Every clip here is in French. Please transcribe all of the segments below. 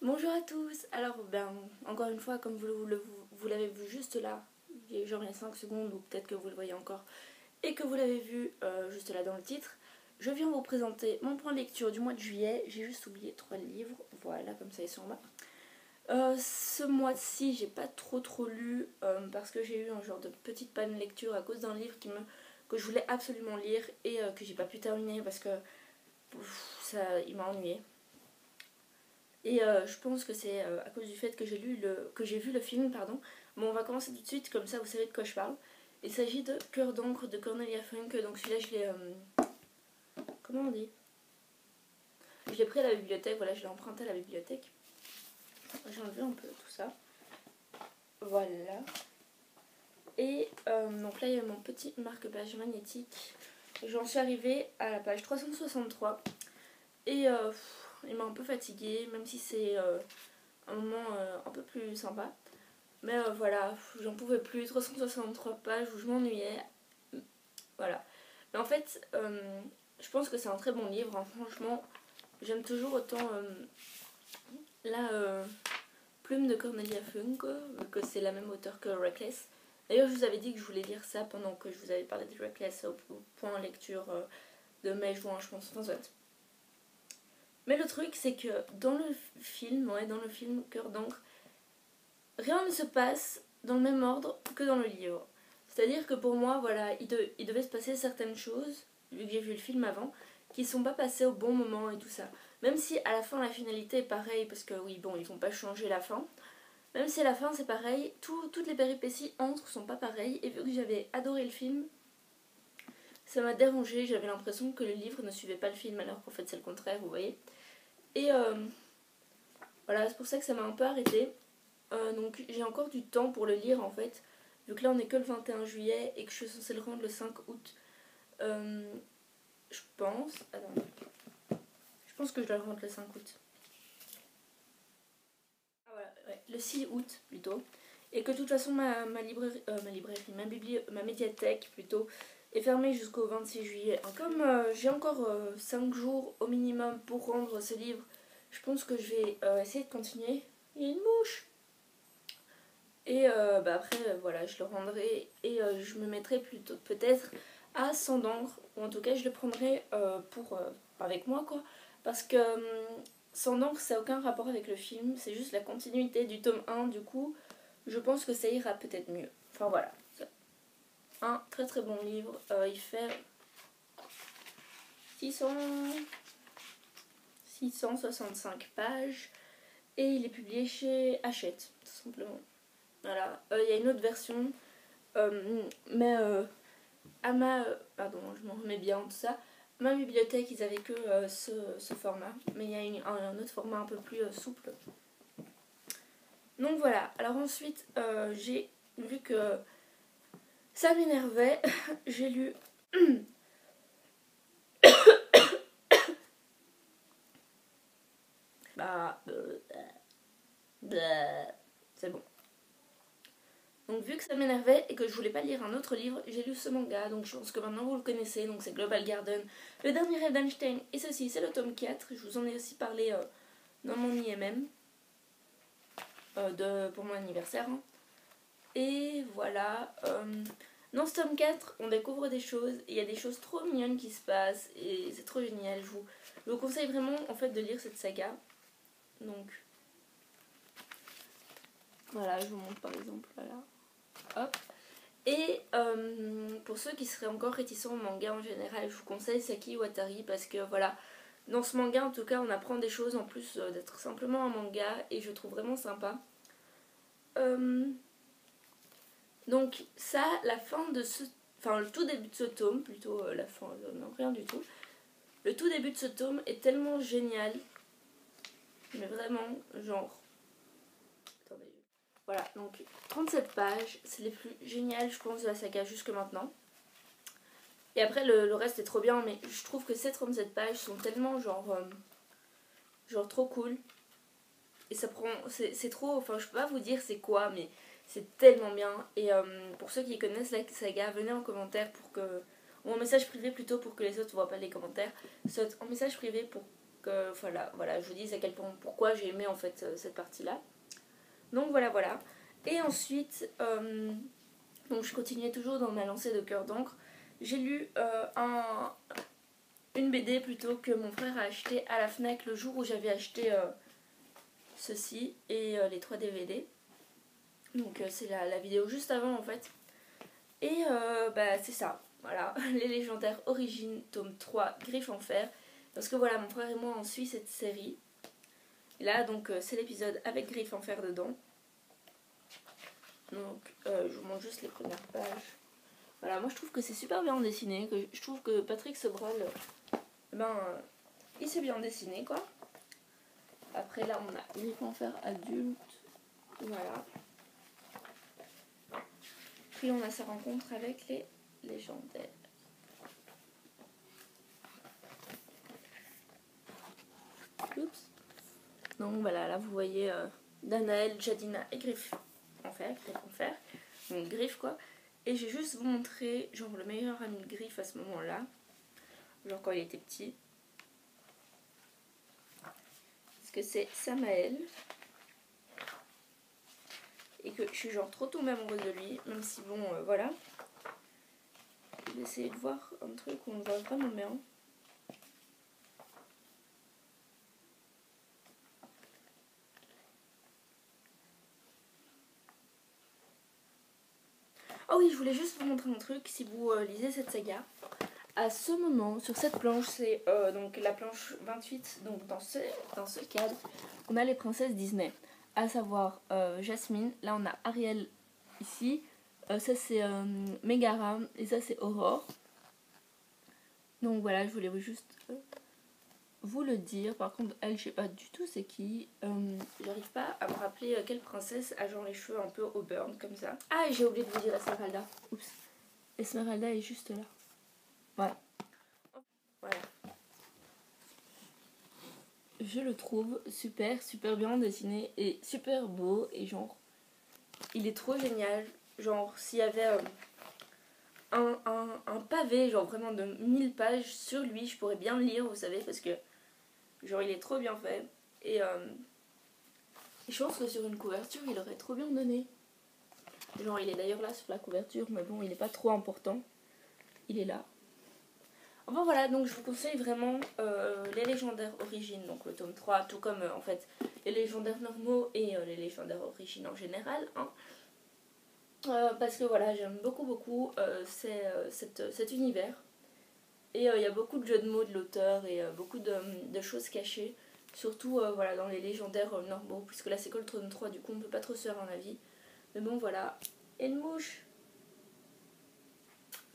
Bonjour à tous. Alors encore une fois, comme vous l'avez vu juste là, genre il y a 5 secondes, ou peut-être que vous le voyez encore, et que vous l'avez vu juste là dans le titre, je viens vous présenter mon point de lecture du mois de juillet. J'ai juste oublié 3 livres, voilà, comme ça ils sont en bas. Ce mois-ci, j'ai pas trop lu parce que j'ai eu un genre de petite panne de lecture à cause d'un livre que je voulais absolument lire et que j'ai pas pu terminer parce que il m'a ennuyé. Et je pense que c'est à cause du fait que j'ai vu le film, pardon. Bon, on va commencer tout de suite, comme ça vous savez de quoi je parle. Il s'agit de Cœur d'encre de Cornelia Funke. Donc celui-là, je l'ai... comment on dit? Je l'ai pris à la bibliothèque, voilà, je l'ai emprunté à la bibliothèque. J'ai enlevé un peu tout ça. Voilà. Et donc là, il y a mon petit marque-page magnétique. J'en suis arrivée à la page 363. Et il m'a un peu fatiguée, même si c'est un moment un peu plus sympa. Mais voilà, j'en pouvais plus, 363 pages où je m'ennuyais. Voilà. Mais en fait, je pense que c'est un très bon livre, hein. Franchement, j'aime toujours autant la plume de Cornelia Funke, vu que c'est la même auteure que Reckless. D'ailleurs, je vous avais dit que je voulais lire ça pendant que je vous avais parlé de Reckless au point lecture de mai-juin, je pense. Enfin, soit. Mais le truc, c'est que dans le film Cœur d'encre, rien ne se passe dans le même ordre que dans le livre. C'est-à-dire que pour moi, voilà, il devait se passer certaines choses, vu que j'ai vu le film avant, qui ne sont pas passées au bon moment et tout ça. Même si à la fin, la finalité est pareille, parce que oui, bon, ils vont pas changer la fin. Même si à la fin, c'est pareil, toutes les péripéties entre sont pas pareilles. Et vu que j'avais adoré le film, ça m'a dérangée. J'avais l'impression que le livre ne suivait pas le film, alors qu'en fait, c'est le contraire, vous voyez. Et voilà, c'est pour ça que ça m'a un peu arrêtée. Donc j'ai encore du temps pour le lire en fait, vu que là on est que le 21 juillet et que je suis censée le rendre le 5 août. Je pense... Attends. Je pense que je dois le rendre le 5 août. Ah voilà, ouais, le 6 août plutôt. Et que de toute façon ma médiathèque plutôt, est fermée jusqu'au 26 juillet. Comme j'ai encore 5 jours au minimum pour rendre ce livre, je pense que je vais essayer de continuer. Il y a une mouche! Et après, voilà, je le rendrai et je me mettrai plutôt peut-être à 100 d'encre, ou en tout cas je le prendrai avec moi quoi. Parce que 100 d'encre ça n'a aucun rapport avec le film, c'est juste la continuité du tome 1, du coup je pense que ça ira peut-être mieux. Enfin voilà, un très très bon livre, il fait 665 pages et il est publié chez Hachette, tout simplement. Voilà, il y a une autre version, mais pardon, je m'en remets bien, tout ça. À ma bibliothèque, ils avaient que ce format, mais il y a un autre format un peu plus souple. Donc voilà, alors ensuite, j'ai vu que ça m'énervait, j'ai lu... c'est bon. Donc vu que ça m'énervait et que je voulais pas lire un autre livre, j'ai lu ce manga, donc je pense que maintenant vous le connaissez, donc c'est Global Garden, le dernier rêve d'Einstein, et ceci c'est le tome 4, je vous en ai aussi parlé dans mon IMM, pour mon anniversaire. Hein. Et voilà, dans ce tome 4, on découvre des choses, et il y a des choses trop mignonnes qui se passent, et c'est trop génial, je vous conseille vraiment en fait de lire cette saga, donc... Voilà, je vous montre par exemple, voilà. Hop. Et pour ceux qui seraient encore réticents au manga en général, je vous conseille Saki Iwatari parce que voilà, dans ce manga en tout cas on apprend des choses en plus d'être simplement un manga et je trouve vraiment sympa. Donc ça, la fin de ce... Enfin le tout début de ce tome, plutôt la fin, non rien du tout. Le tout début de ce tome est tellement génial, mais vraiment genre... Voilà, donc 37 pages, c'est les plus géniales je pense de la saga jusque maintenant. Et après le reste est trop bien, mais je trouve que ces 37 pages sont tellement genre trop cool. Et ça prend, c'est trop, enfin je peux pas vous dire c'est quoi, mais c'est tellement bien. Et pour ceux qui connaissent la saga, venez en commentaire pour que... Ou en message privé plutôt pour que les autres voient pas les commentaires. Soit en message privé pour que voilà, je vous dis à quel point, pourquoi j'ai aimé en fait cette partie-là. Donc voilà. Et ensuite, donc je continuais toujours dans ma lancée de Cœur d'encre. J'ai lu une BD plutôt que mon frère a acheté à la Fnac le jour où j'avais acheté ceci et les 3 DVD. Donc c'est la vidéo juste avant en fait. Et c'est ça, voilà, les légendaires origines, tome 3, Griffes en fer. Parce que voilà, mon frère et moi on suit cette série. Et là donc c'est l'épisode avec Griffes en fer dedans. Donc je vous montre juste les premières pages. Voilà, moi je trouve que c'est super bien dessiné. Je trouve que Patrick Sobral, il s'est bien dessiné quoi. Après là on a Griffes en fer adulte. Voilà. Puis on a sa rencontre avec les légendaires. Oups. Donc voilà, là vous voyez Danaël, Jadina et Griffes en fer. Donc Griffes quoi. Et j'ai juste vous montré genre le meilleur ami de Griffes à ce moment-là. Genre quand il était petit. Parce que c'est Samael. Et que je suis genre trop tombée amoureuse de lui. Même si bon voilà. Je vais essayer de voir un truc où on le voit vraiment bien. Oh oui, je voulais juste vous montrer un truc, si vous lisez cette saga. À ce moment, sur cette planche, c'est donc la planche 28, donc dans ce cadre, on a les princesses Disney. À savoir Jasmine, là on a Ariel ici, ça c'est Megara et ça c'est Aurore. Donc voilà, je voulais juste vous le dire. Par contre, elle, je sais pas du tout c'est qui. J'arrive pas à me rappeler quelle princesse a genre les cheveux un peu auburn comme ça. Ah, et j'ai oublié de vous dire Esmeralda. Oups. Esmeralda est juste là. Voilà. Je le trouve super bien dessiné et super beau. Et genre, il est trop génial. Genre, s'il y avait un pavé, genre vraiment de 1000 pages sur lui, je pourrais bien le lire, vous savez, parce que genre il est trop bien fait. Et je pense que sur une couverture, il aurait trop bien donné. Genre, il est d'ailleurs là sur la couverture, mais bon, il n'est pas trop important. Il est là. Enfin voilà, donc je vous conseille vraiment les légendaires origines, donc le tome 3, tout comme en fait les légendaires normaux et les légendaires origines en général. Hein. Parce que voilà, j'aime beaucoup cet univers. Et il y a beaucoup de jeux de mots de l'auteur et beaucoup de choses cachées. Surtout voilà, dans les légendaires normaux, puisque là c'est que le tome 3, du coup on peut pas trop se faire un avis. Mais bon voilà, et une mouche.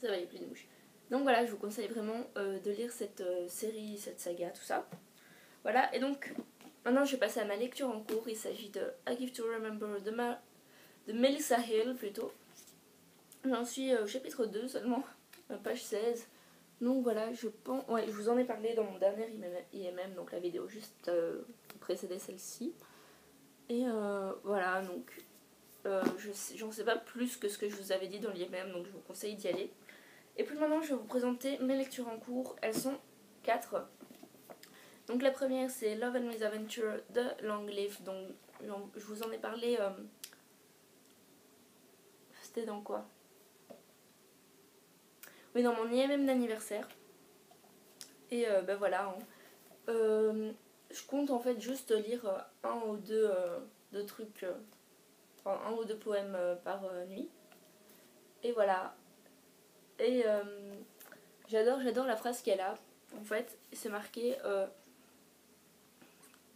Ça va, il n'y a plus de mouches. Donc voilà, je vous conseille vraiment de lire cette série, cette saga, tout ça. Voilà, et donc maintenant je vais passer à ma lecture en cours. Il s'agit de A Gift to Remember de Melissa Hill plutôt. J'en suis au chapitre 2 seulement, page 16. Donc voilà, je pense... Ouais, je vous en ai parlé dans mon dernier IMM, donc la vidéo juste précédait celle-ci. Et voilà, donc j'en sais pas plus que ce que je vous avais dit dans l'IMM, donc je vous conseille d'y aller. Et puis maintenant, je vais vous présenter mes lectures en cours. Elles sont 4. Donc la première, c'est Love and Misadventure de Langleaf. Donc je vous en ai parlé... C'était dans quoi? Oui, dans mon IMM d'anniversaire. Et voilà. Hein. Je compte en fait juste lire un ou deux trucs... enfin, un ou deux poèmes par nuit. Et voilà. Et j'adore la phrase qu'elle a. En fait, c'est marqué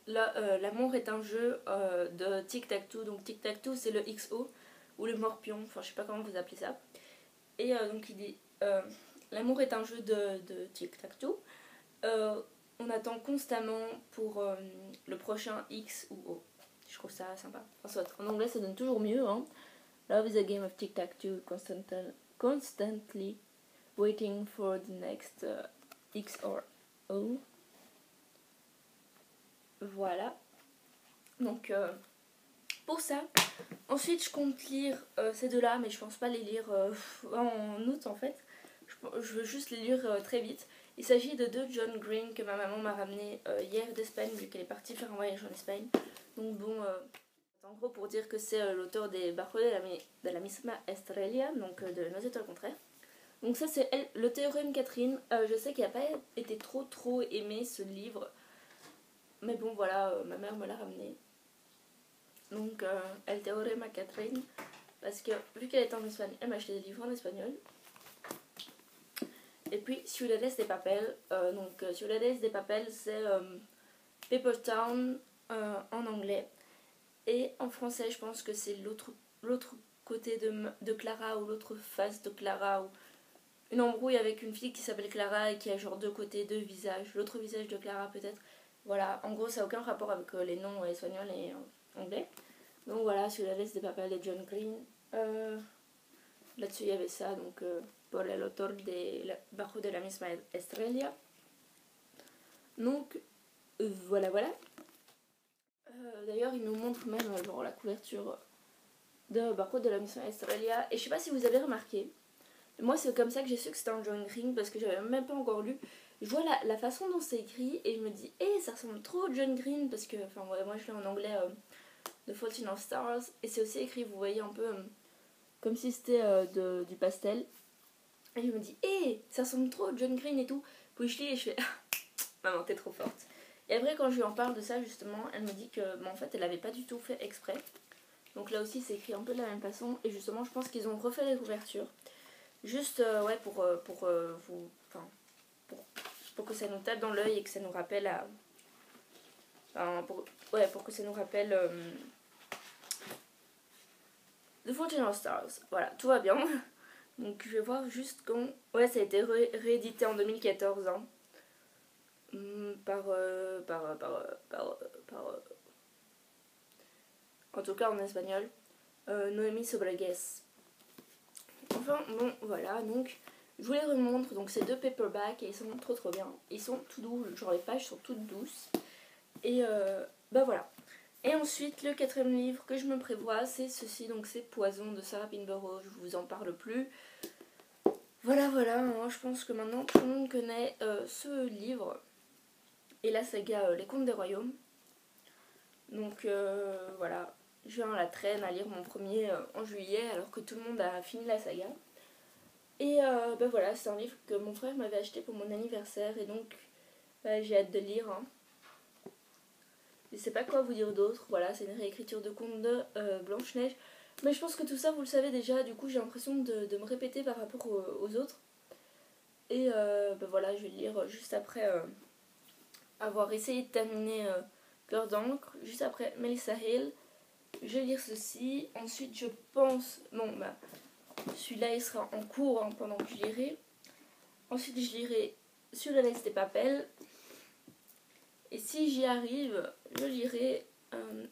l'amour est un jeu de tic-tac-toe. Donc tic-tac-toe, c'est le XO ou le morpion. Enfin, je sais pas comment vous appelez ça. Et donc il dit l'amour est un jeu de tic-tac-toe. On attend constamment pour le prochain X ou O. Je trouve ça sympa. Enfin, en anglais, ça donne toujours mieux. Hein. Love is a game of tic-tac-toe, constantly waiting for the next X or O. Voilà. Donc, pour ça. Ensuite, je compte lire ces deux-là, mais je pense pas les lire en août en fait. Je veux juste les lire très vite. Il s'agit de deux John Green que ma maman m'a ramené hier d'Espagne vu qu'elle est partie faire un voyage en Espagne. Donc bon, en gros pour dire que c'est l'auteur des Bajo de la misma Estrella, donc de Nos étoiles contraires. Donc ça c'est le théorème Catherine. Je sais qu'il n'a pas été trop aimé ce livre. Mais bon voilà, ma mère me l'a ramené. Donc El Teorema Catherine. Parce que vu qu'elle était en Espagne, elle m'a acheté des livres en espagnol. Et puis Ciudades de Papel. Donc Ciudades de Papel c'est Paper Town en anglais. Et en français je pense que c'est l'autre côté de Clara ou l'autre face de Clara. Ou une embrouille avec une fille qui s'appelle Clara et qui a genre deux côtés, deux visages. L'autre visage de Clara peut-être. Voilà, en gros ça n'a aucun rapport avec les noms espagnols et anglais. Donc voilà, Ciudades de Papel de John Green. Là-dessus il y avait ça, donc por el autor de Bajo de la misma Estrella. Donc voilà. D'ailleurs il nous montre même genre, la couverture de Bajo de la misma Estrella. Et je sais pas si vous avez remarqué, moi c'est comme ça que j'ai su que c'était un John Green parce que j'avais même pas encore lu. Je vois la façon dont c'est écrit et je me dis ça ressemble trop au John Green parce que enfin ouais, moi je l'ai en anglais de Fault in Our Stars et c'est aussi écrit vous voyez un peu comme si c'était du pastel et je me dis ça ressemble trop au John Green et tout. Puis je lis et je fais maman t'es trop forte. Et après quand je lui en parle de ça justement elle me dit que en fait elle avait pas du tout fait exprès. Donc là aussi c'est écrit un peu de la même façon et justement je pense qu'ils ont refait les couvertures juste ouais pour vous enfin pour que ça nous tape dans l'œil et que ça nous rappelle à enfin, pour que ça nous rappelle The Fault in Our Stars. Voilà, tout va bien. Donc je vais voir juste quand... Ouais, ça a été réédité en 2014 hein. En tout cas en espagnol. Noémie Sobregues. Enfin bon voilà, donc je vous les remontre. Donc c'est deux paperbacks et ils sont trop bien. Ils sont tout doux, genre les pages sont toutes douces. Et voilà. Et ensuite, le quatrième livre que je me prévois, c'est ceci, donc c'est Poison de Sarah Pinborough, je vous en parle plus. Voilà, hein, je pense que maintenant tout le monde connaît ce livre et la saga Les Contes des Royaumes. Donc voilà, je viens à la traîne à lire mon premier en juillet alors que tout le monde a fini la saga. Et voilà, c'est un livre que mon frère m'avait acheté pour mon anniversaire et donc j'ai hâte de lire. Hein. Je sais pas quoi vous dire d'autre, voilà, c'est une réécriture de conte de Blanche-Neige. Mais je pense que tout ça vous le savez déjà, du coup j'ai l'impression de me répéter par rapport aux autres. Et voilà, je vais le lire juste après avoir essayé de terminer Cœur d'encre, juste après Melissa Hill. Je vais lire ceci, ensuite je pense, celui-là il sera en cours hein, pendant que je lirai. Ensuite je lirai Sur la laisse des papels. Et si j'y arrive, je lirai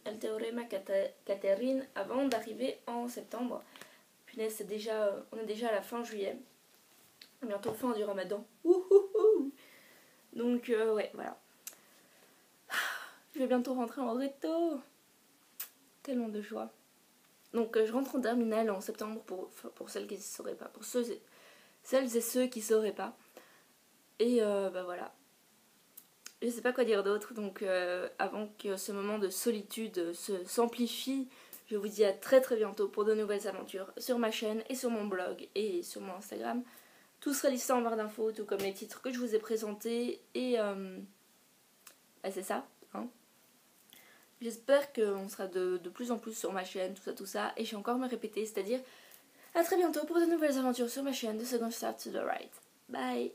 El Teorema Catherine avant d'arriver en septembre. Punaise, on est déjà à la fin juillet. Bientôt fin du ramadan. Donc ouais, voilà. Je vais bientôt rentrer en réto. Tellement de joie. Donc je rentre en terminale en septembre pour celles qui ne sauraient pas. Pour celles et ceux qui ne sauraient pas. Et voilà. Je sais pas quoi dire d'autre, donc avant que ce moment de solitude s'amplifie, je vous dis à très bientôt pour de nouvelles aventures sur ma chaîne et sur mon blog et sur mon Instagram. Tout sera listé en barre d'infos, tout comme les titres que je vous ai présentés et c'est ça. Hein. J'espère qu'on sera de plus en plus sur ma chaîne, tout ça, et je vais encore me répéter, c'est-à-dire à très bientôt pour de nouvelles aventures sur ma chaine de Second Start to the Right. Bye.